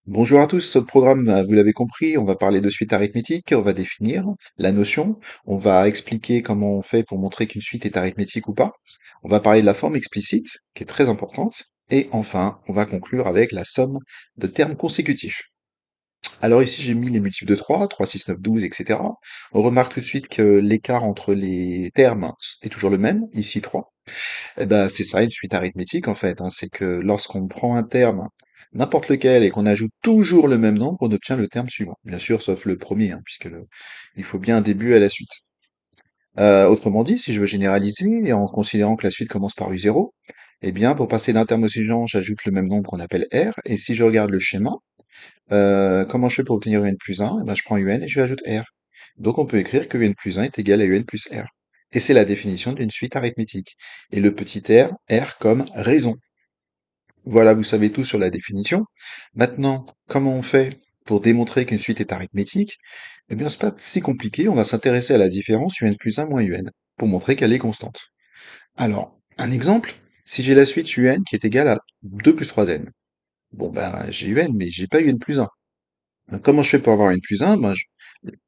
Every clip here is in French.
Bonjour à tous, ce programme, vous l'avez compris, on va parler de suite arithmétique, on va définir la notion, on va expliquer comment on fait pour montrer qu'une suite est arithmétique ou pas, on va parler de la forme explicite, qui est très importante, et enfin, on va conclure avec la somme de termes consécutifs. Alors ici, j'ai mis les multiples de 3, 3, 6, 9, 12, etc. On remarque tout de suite que l'écart entre les termes est toujours le même, ici 3. Eh ben, c'est ça, une suite arithmétique, en fait, hein. C'est que lorsqu'on prend un terme, n'importe lequel, et qu'on ajoute toujours le même nombre, on obtient le terme suivant. Bien sûr, sauf le premier, hein, il faut bien un début à la suite. Autrement dit, si je veux généraliser, et en considérant que la suite commence par U0, eh bien, pour passer d'un terme au suivant, j'ajoute le même nombre qu'on appelle R, et si je regarde le schéma, comment je fais pour obtenir UN plus 1? Eh ben, je prends UN et je lui ajoute R. Donc on peut écrire que UN plus 1 est égal à UN plus R. Et c'est la définition d'une suite arithmétique. Et le petit R comme raison. Voilà, vous savez tout sur la définition. Maintenant, comment on fait pour démontrer qu'une suite est arithmétique? Eh bien, c'est pas si compliqué, on va s'intéresser à la différence UN plus 1 moins UN, pour montrer qu'elle est constante. Alors, un exemple, si j'ai la suite UN qui est égale à 2 plus 3N. Bon ben, j'ai UN, mais j'ai pas UN plus 1. Donc, comment je fais pour avoir N plus 1?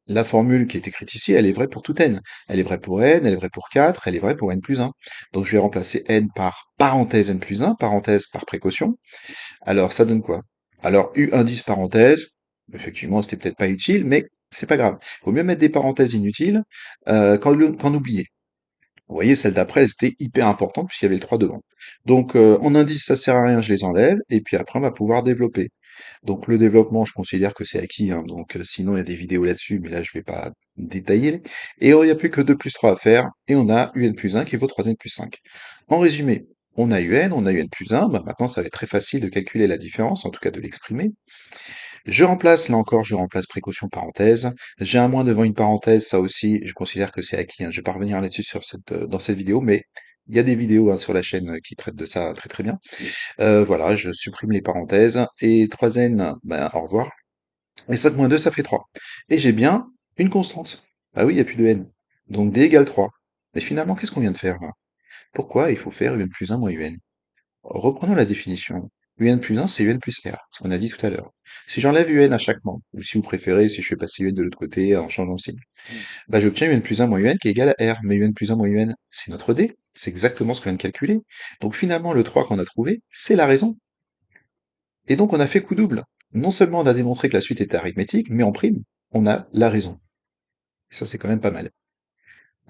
La formule qui est écrite ici, elle est vraie pour tout n. Elle est vraie pour n, elle est vraie pour 4, elle est vraie pour n plus 1. Donc je vais remplacer n par parenthèse n plus 1, parenthèse par précaution. Alors ça donne quoi? Alors u indice parenthèse, effectivement c'était peut-être pas utile, mais c'est pas grave. Il vaut mieux mettre des parenthèses inutiles qu'en oublier. Vous voyez, celle d'après, elles étaient hyper importantes puisqu'il y avait le 3 devant. Donc en indice, ça sert à rien, je les enlève, et puis après on va pouvoir développer. Donc le développement, je considère que c'est acquis, hein, donc sinon il y a des vidéos là-dessus, mais là je vais pas détailler. Et il n'y a plus que 2 plus 3 à faire, et on a un plus 1 qui vaut 3n plus 5. En résumé, on a un plus 1, bah maintenant ça va être très facile de calculer la différence, en tout cas de l'exprimer. Je remplace, là encore, je remplace précaution parenthèse. J'ai un moins devant une parenthèse, ça aussi, je considère que c'est acquis, hein. Je vais pas revenir là-dessus dans cette vidéo, mais il y a des vidéos hein, sur la chaîne qui traitent de ça très très bien. Voilà, je supprime les parenthèses, et 3n, ben, au revoir. Et 5 moins 2, ça fait 3. Et j'ai bien une constante. Ah oui, il n'y a plus de n. Donc d égale 3. Mais finalement, qu'est-ce qu'on vient de faire là? Pourquoi il faut faire un plus 1 moins un? Reprenons la définition. Un plus 1, c'est un plus r, ce qu'on a dit tout à l'heure. Si j'enlève un à chaque membre, ou si vous préférez, si je fais passer un de l'autre côté en changeant le signe, bah j'obtiens un plus 1 moins un qui est égal à r. Mais un plus 1 moins un, c'est notre d. C'est exactement ce qu'on vient de calculer. Donc finalement, le 3 qu'on a trouvé, c'est la raison. Et donc on a fait coup double. Non seulement on a démontré que la suite était arithmétique, mais en prime, on a la raison. Ça, c'est quand même pas mal.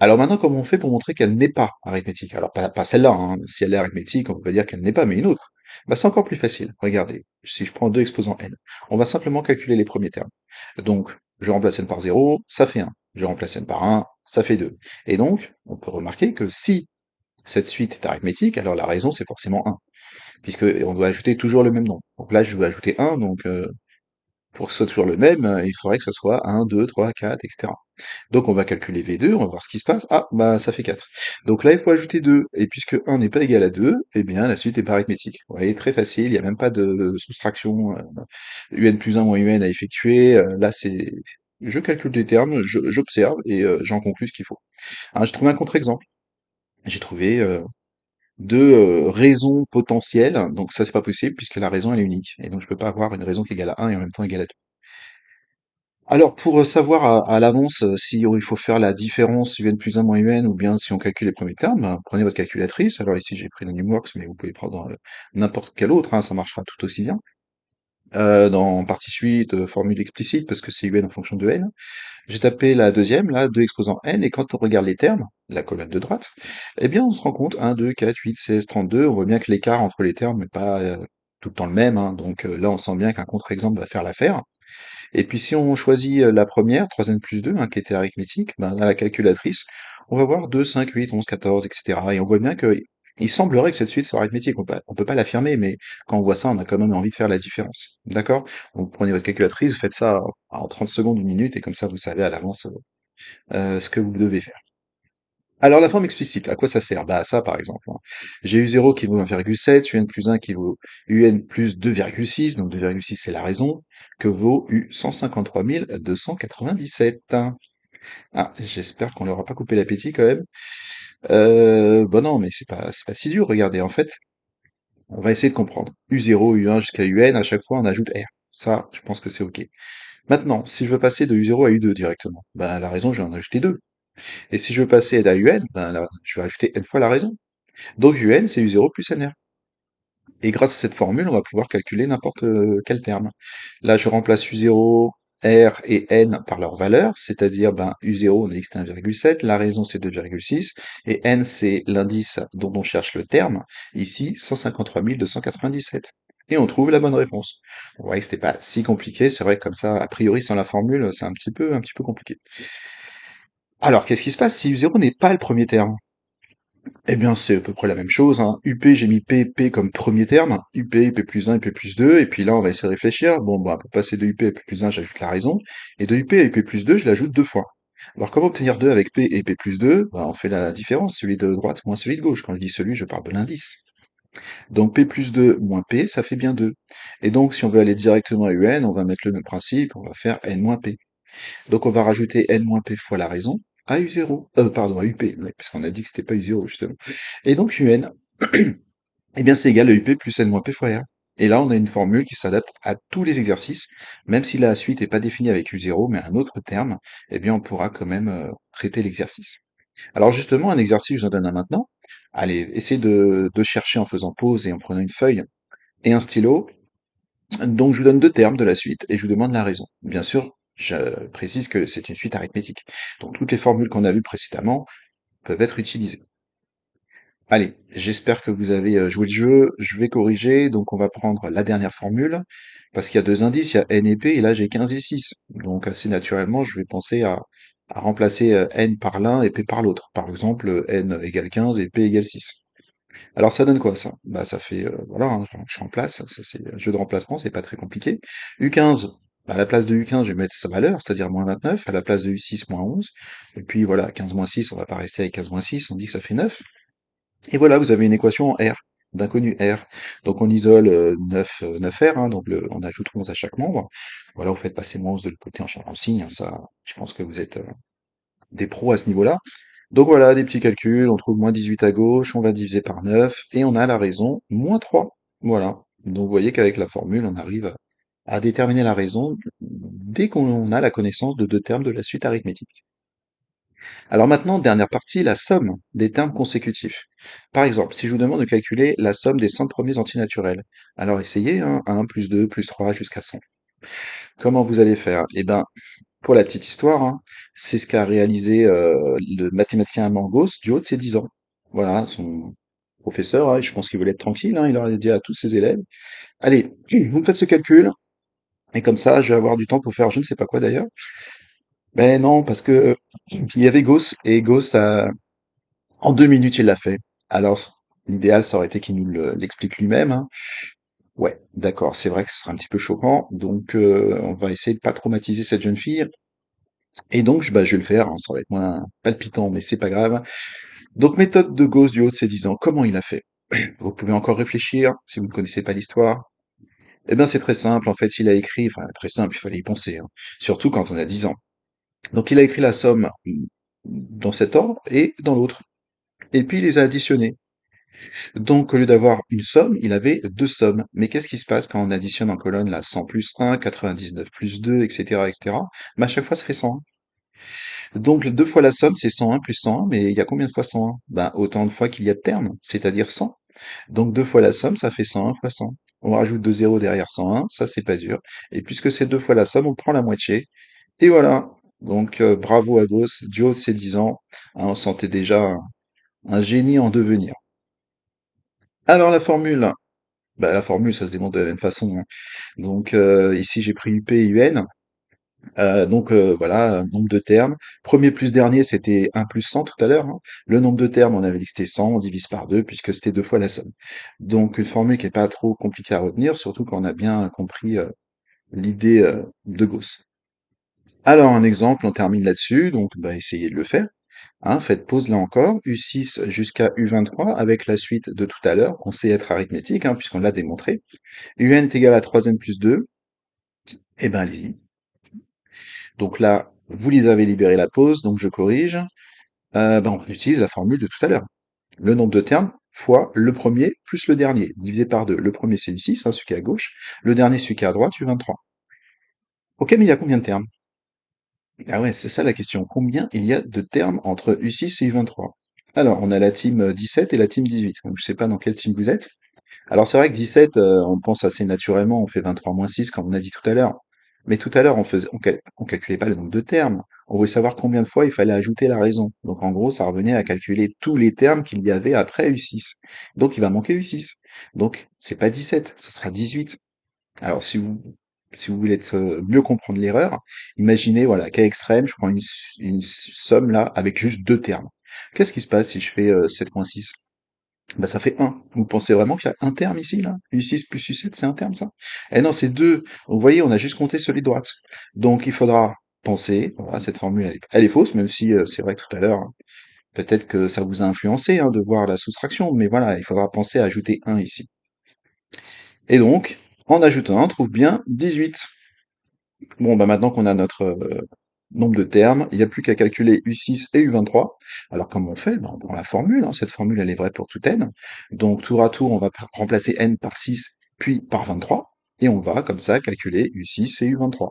Alors maintenant, comment on fait pour montrer qu'elle n'est pas arithmétique? Alors pas celle-là, hein. Si elle est arithmétique, on peut pas dire qu'elle n'est pas, mais une autre. Bah, c'est encore plus facile. Regardez, si je prends deux exposants n, on va simplement calculer les premiers termes. Donc, je remplace n par 0, ça fait 1. Je remplace n par 1, ça fait 2. Et donc, on peut remarquer que si cette suite est arithmétique, alors la raison c'est forcément 1, puisque on doit ajouter toujours le même nombre. Donc là, je dois ajouter 1, donc pour que ce soit toujours le même, il faudrait que ce soit 1, 2, 3, 4, etc. Donc on va calculer V2, on va voir ce qui se passe. Ah, bah ça fait 4. Donc là, il faut ajouter 2. Et puisque 1 n'est pas égal à 2, eh bien la suite est pas arithmétique. Vous voyez, très facile, il n'y a même pas de soustraction un plus 1 moins un à effectuer. Là, c'est... Je calcule des termes, j'observe et j'en conclus ce qu'il faut. Hein, j'ai trouvé un contre-exemple. J'ai trouvé deux raisons potentielles. Donc ça, c'est pas possible puisque la raison, elle est unique. Et donc je peux pas avoir une raison qui est égale à 1 et en même temps égale à 2. Alors, pour savoir à l'avance si il faut faire la différence UN plus 1 moins UN ou bien si on calcule les premiers termes, prenez votre calculatrice. Alors ici, j'ai pris le NumWorks, mais vous pouvez prendre n'importe quel autre, hein, ça marchera tout aussi bien. Dans partie suite, formule explicite, parce que c'est UN en fonction de n. J'ai tapé la deuxième, là, 2 exposant n, et quand on regarde les termes, la colonne de droite, eh bien, on se rend compte, 1, 2, 4, 8, 16, 32, on voit bien que l'écart entre les termes n'est pas tout le temps le même, hein, donc là, on sent bien qu'un contre-exemple va faire l'affaire. Et puis si on choisit la première, 3n plus 2, hein, qui était arithmétique, ben, à la calculatrice, on va voir 2, 5, 8, 11, 14, etc. Et on voit bien que il semblerait que cette suite soit arithmétique. On peut pas l'affirmer, mais quand on voit ça, on a quand même envie de faire la différence. D'accord? Donc prenez votre calculatrice, vous faites ça en 30 secondes, une minute, et comme ça vous savez à l'avance ce que vous devez faire. Alors la forme explicite, à quoi ça sert? Bah à ça par exemple, hein. J'ai eu 0 qui vaut 1,7, un plus 1 qui vaut un plus 2,6, donc 2,6 c'est la raison, que vaut u 153 297. Ah, j'espère qu'on leur a pas coupé l'appétit quand même. Bon non, mais c'est pas si dur, regardez, en fait, on va essayer de comprendre. U0, U1 jusqu'à UN, à chaque fois on ajoute R. Ça, je pense que c'est OK. Maintenant, si je veux passer de U0 à U2 directement, ben, la raison, je vais en ajouter 2. Et si je veux passer à UN, ben, là, je vais ajouter n fois la raison. Donc UN, c'est U0 plus NR. Et grâce à cette formule, on va pouvoir calculer n'importe quel terme. Là, je remplace U0, R et N par leur valeur, c'est-à-dire ben, U0, on a dit que c'était 1,7, la raison c'est 2,6, et N c'est l'indice dont on cherche le terme, ici 153 297. Et on trouve la bonne réponse. Vous voyez que c'était pas si compliqué, c'est vrai que comme ça, a priori sans la formule, c'est un petit peu compliqué. Alors, qu'est-ce qui se passe si U0 n'est pas le premier terme? Eh bien, c'est à peu près la même chose, hein. UP, j'ai mis P, P comme premier terme. UP, UP plus 1, UP plus 2. Et puis là, on va essayer de réfléchir. Bon, bah, pour passer de UP à UP plus 1, j'ajoute la raison. Et de UP à UP plus 2, je l'ajoute deux fois. Alors, comment obtenir 2 avec P et P plus 2? Bah, on fait la différence, celui de droite moins celui de gauche. Quand je dis celui, je parle de l'indice. Donc, P plus 2 moins P, ça fait bien 2. Et donc, si on veut aller directement à UN, on va mettre le même principe, on va faire N moins P. Donc, on va rajouter N moins P fois la raison à U0. Pardon, à UP, ouais, parce qu'on a dit que c'était pas U0, justement. Et donc UN, eh bien c'est égal à UP plus N moins P fois R. Et là, on a une formule qui s'adapte à tous les exercices, même si la suite n'est pas définie avec U0, mais un autre terme, eh bien on pourra quand même traiter l'exercice. Alors justement, un exercice, je vous en donne un maintenant. Allez, essayez de chercher en faisant pause et en prenant une feuille et un stylo. Donc je vous donne deux termes de la suite et je vous demande la raison. Bien sûr, je précise que c'est une suite arithmétique. Donc toutes les formules qu'on a vues précédemment peuvent être utilisées. Allez, j'espère que vous avez joué le jeu. Je vais corriger, donc on va prendre la dernière formule, parce qu'il y a deux indices, il y a n et p, et là j'ai 15 et 6. Donc assez naturellement, je vais penser à remplacer n par l'un et p par l'autre. Par exemple, n égale 15 et p égale 6. Alors ça donne quoi ça? Bah ça fait, voilà, hein, je remplace, ça c'est un jeu de remplacement, c'est pas très compliqué. U15, bah, à la place de U15, je vais mettre sa valeur, c'est-à-dire moins 29, à la place de U6, moins 11. Et puis voilà, 15 moins 6, on va pas rester avec 15 moins 6, on dit que ça fait 9. Et voilà, vous avez une équation en R, d'inconnu R. Donc on isole 9 R, hein, donc on ajoute 11 à chaque membre. Voilà, vous faites passer moins 11 de l'autre côté en changeant le signe, hein, ça, je pense que vous êtes des pros à ce niveau-là. Donc voilà, des petits calculs, on trouve moins 18 à gauche, on va diviser par 9, et on a la raison, moins 3. Voilà. Donc vous voyez qu'avec la formule, on arrive à déterminer la raison dès qu'on a la connaissance de deux termes de la suite arithmétique. Alors maintenant, dernière partie, la somme des termes consécutifs. Par exemple, si je vous demande de calculer la somme des 100 premiers antinaturels, alors essayez, hein, 1 plus 2 plus 3 jusqu'à 100. Comment vous allez faire? Eh ben, pour la petite histoire, hein, c'est ce qu'a réalisé le mathématicien Mangos du haut de ses 10 ans. Voilà, son professeur, hein, je pense qu'il voulait être tranquille, hein, il aurait dit à tous ses élèves, allez, vous me faites ce calcul, et comme ça, je vais avoir du temps pour faire je ne sais pas quoi d'ailleurs. Ben non, parce que il y avait Gauss, et Gauss en 2 minutes, il l'a fait. Alors, l'idéal, ça aurait été qu'il nous l'explique lui-même, hein. Ouais, d'accord, c'est vrai que ce serait un petit peu choquant, donc on va essayer de pas traumatiser cette jeune fille, et donc bah, je vais le faire, hein, ça va être moins palpitant, mais c'est pas grave. Donc méthode de Gauss du haut de ses 10 ans, comment il a fait? Vous pouvez encore réfléchir, si vous ne connaissez pas l'histoire. Eh bien c'est très simple, en fait il a écrit, enfin très simple, il fallait y penser, hein, surtout quand on a 10 ans. Donc il a écrit la somme dans cet ordre et dans l'autre, et puis il les a additionnés. Donc, au lieu d'avoir une somme, il avait deux sommes. Mais qu'est-ce qui se passe quand on additionne en colonne la 100 plus 1, 99 plus 2, etc., etc. Mais à chaque fois, ça fait 101. Donc, deux fois la somme, c'est 101 plus 101, mais il y a combien de fois 101? Ben, autant de fois qu'il y a de termes, c'est-à-dire 100. Donc, deux fois la somme, ça fait 101 fois 100. On rajoute deux zéros derrière 101, ça c'est pas dur. Et puisque c'est deux fois la somme, on prend la moitié. Et voilà. Donc, bravo à Gauss, du haut de ses 10 ans, hein, on sentait déjà un génie en devenir. Alors, la formule. Bah, la formule, ça se démontre de la même façon, hein. Donc ici, j'ai pris UP et UN. Donc voilà, nombre de termes. Premier plus dernier, c'était 1 plus 100 tout à l'heure, hein. Le nombre de termes, on avait dit que c'était 100, on divise par 2 puisque c'était deux fois la somme. Donc une formule qui est pas trop compliquée à retenir, surtout quand on a bien compris l'idée de Gauss. Alors un exemple, on termine là-dessus, donc bah, essayez de le faire. Hein, faites pause là encore, U6 jusqu'à U23 avec la suite de tout à l'heure, on sait être arithmétique, hein, puisqu'on l'a démontré. UN est égal à 3n plus 2, eh ben allez-y. Donc là, vous les avez libéré la pause, donc je corrige. Ben, on utilise la formule de tout à l'heure. Le nombre de termes fois le premier plus le dernier, divisé par 2. Le premier, c'est U6, hein, celui qui est à gauche. Le dernier, celui qui est à droite, U23. Ok, mais il y a combien de termes? Ah ouais, c'est ça la question. Combien il y a de termes entre U6 et U23? Alors, on a la team 17 et la team 18. Donc, je sais pas dans quelle team vous êtes. Alors, c'est vrai que 17, on pense assez naturellement, on fait 23 moins 6, comme on a dit tout à l'heure. Mais tout à l'heure, on calculait pas le nombre de termes. On voulait savoir combien de fois il fallait ajouter la raison. Donc, en gros, ça revenait à calculer tous les termes qu'il y avait après U6. Donc, il va manquer U6. Donc, c'est pas 17, ce sera 18. Alors, si vous voulez mieux comprendre l'erreur, imaginez, voilà, cas extrême, je prends une somme là avec juste deux termes. Qu'est-ce qui se passe si je fais 7,6? Bah, ça fait 1. Vous pensez vraiment qu'il y a un terme ici, là? U6 plus U7, c'est un terme, ça? Eh non, c'est 2. Vous voyez, on a juste compté celui de droite. Donc, il faudra penser, voilà, cette formule, elle est fausse, même si c'est vrai que tout à l'heure, peut-être que ça vous a influencé hein, de voir la soustraction, mais voilà, il faudra penser à ajouter 1 ici. Et donc, en ajoutant 1, on trouve bien 18. Bon, bah maintenant qu'on a notre nombre de termes, il n'y a plus qu'à calculer U6 et U23. Alors comment on fait? Ben, on prend la formule, hein. Cette formule elle est vraie pour tout n. Donc tour à tour, on va remplacer n par 6, puis par 23, et on va comme ça calculer U6 et U23.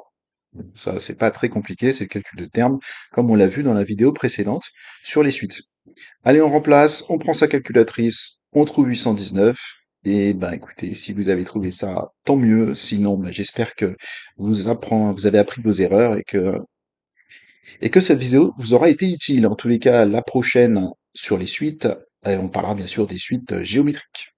Ça, c'est pas très compliqué, c'est le calcul de termes, comme on l'a vu dans la vidéo précédente sur les suites. Allez, on remplace, on prend sa calculatrice, on trouve 819. Et ben écoutez, si vous avez trouvé ça, tant mieux. Sinon, ben, j'espère que vous avez appris de vos erreurs et que cette vidéo vous aura été utile. En tous les cas, la prochaine sur les suites, on parlera bien sûr des suites géométriques.